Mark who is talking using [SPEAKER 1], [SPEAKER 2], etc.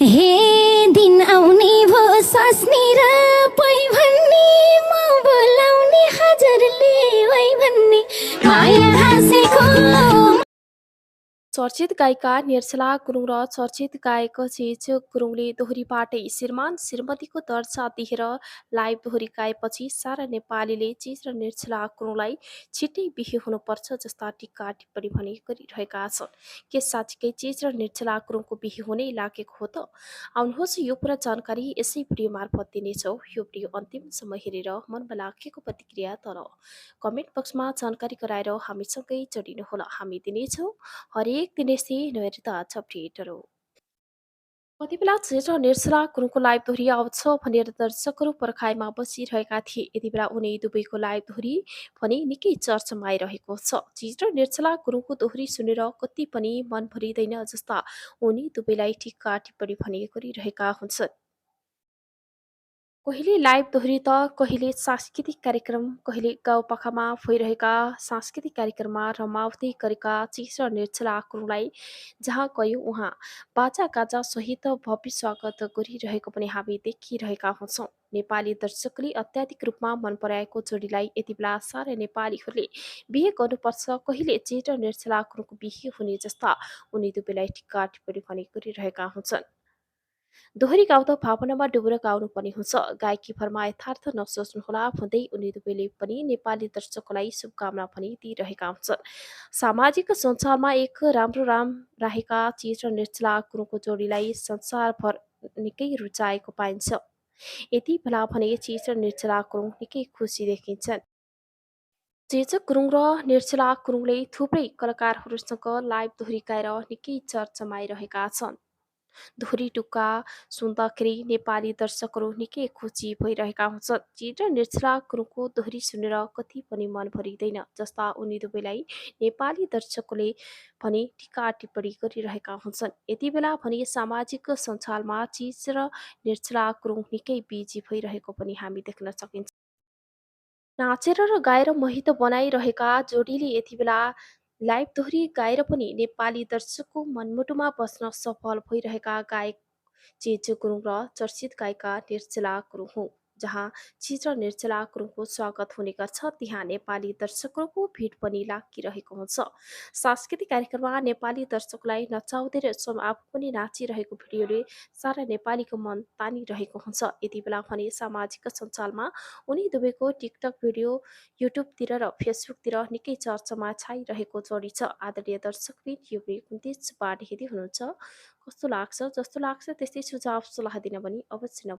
[SPEAKER 1] हे दिन आउने भो सास्नी र पै भन्ने म बोलाउने हजुरले वै भन्ने माया हाँसेको
[SPEAKER 2] चर्चित गायिका निर्जला गुरुङ र चर्चित गायक चेज गुरुङले दोहोरीबाटै श्रीमान श्रीमतीको दर्जा दिएर लाइभ दोहोरी गाएपछि सारा नेपालीले चेज र निर्जला गुरुङलाई छिट्टै बिहे हुनुपर्छ जस्ता टिक्का टिप्पणी भने गरिरहेका छन्। के साँच्चीकै चेज र निर्जला गुरुङको बिहे हुनै लागेको हो त? आउनुहोस् यो पुरा जानकारी यसै भिडियो मार्फत दिनेछौँ। यो भिडियो अन्तिमसम्म हेरेर मनमा लागेको प्रतिक्रिया तल कमेन्ट बक्समा जानकारी गराएर हामीसँगै जोडिनुहोला। हामी दिनेछौँ हरेक दिनेसी नहेरिता अपडेटहरू। कति बेला चेज र निर्जला गुरुङको लाइभ दोहोरी आउँछ भनेर दर्शकहरू पर्खाइमा बसिरहेका थिए। यति बेला उनी दुवैको लाइभ दोहोरी भने निकै चर्चामा आइरहेको छ। चेज र निर्जला गुरुङको दोहोरी सुनेर कति पनि मन भरिँदैन जस्ता उनी दुवैलाई टिक्का टिप्पणी भने गरिरहेका हुन्छन्। कहिले लाइभ दोहोरी त कहिले सांस्कृतिक कार्यक्रम, कहिले गाउँपाखामा भइरहेका सांस्कृतिक कार्यक्रममा रमाउँदै गरेका चेज र निर्जला गुरुङलाई जहाँ गयो उहाँ बाजा सहित भव्य स्वागत गरिरहेको पनि हामी देखिरहेका हुन्छौँ। नेपाली दर्शकले अत्याधिक रूपमा मन पराएको जोडीलाई यति बेला सारा नेपालीहरूले बिहे गर्नुपर्छ, कहिले चेज र निर्जला गुरुङको बिहे हुने जस्ता उनी दुवैलाई टिक्का टिप्पणी भने गरिरहेका हुन्छन्। दोहोरी गाउँदा भावनामा डुबेर गाउनुपर्ने हुन्छ, गायकी भरमा यथार्थ नसोच्नुहोला भन्दै उनी दुवैले पनि नेपाली दर्शकलाई शुभकामना पनि दिइरहेका हुन्छन्। सामाजिक सञ्जालमा एक राम्रो रहेका चेज र निर्जला गुरुङको जोडीलाई संसारभर निकै रुचाएको पाइन्छ। यति बेला भने चेज र निर्जला गुरुङ निकै खुसी देखिन्छन्। चेज गुरुङ र निर्जला गुरुङले थुप्रै कलाकारहरूसँग लाइभ दोहोरी गाएर निकै चर्चामा आइरहेका छन्। दोहोरी टुक्का सुन्दाखेरि नेपाली दर्शकहरू निकै खुसी भइरहेका हुन्छन्। चेज र निर्जला गुरुङको दोहोरी सुनेर कति पनि मन भरिँदैन जस्ता उनी दुवैलाई नेपाली दर्शकले भने टिका टिप्पणी गरिरहेका हुन्छन्। यति बेला भने सामाजिक सञ्जालमा चेज र निर्जला गुरुङ निकै बिजी भइरहेको पनि हामी देख्न सकिन्छ। नाचेर र गाएर मोहित बनाइरहेका जोडीले यति बेला लाइभ दोहोरी गाएर पनि नेपाली दर्शकको मनमुटुमा बस्न सफल भइरहेका गायक चेज गुरुङ र चर्चित गायिका निर्जला गुरुङ हुन्। जहाँ चेज र निर्जला गुरुङको स्वागत हुने गर्छ त्यहाँ नेपाली दर्शकहरूको भिड पनि लागिरहेको हुन्छ। सांस्कृतिक कार्यक्रममा नेपाली दर्शकलाई नचाउँदै र स्वयं आफू पनि नाचिरहेको भिडियोले सारा नेपालीको मन तानिरहेको हुन्छ। यति बेला भने सामाजिक सञ्जालमा उनी दुवैको टिकटक भिडियो युट्युबतिर र फेसबुकतिर निकै चर्चामा छाइरहेको जोडी छ। आदरणीय दर्शकबिन यो भिडियो कुन देशबाट हेर्दै हुनुहुन्छ, कस्तो लाग्छ, जस्तो लाग्छ त्यस्तै सुझाव सल्लाह दिन पनि अवश्य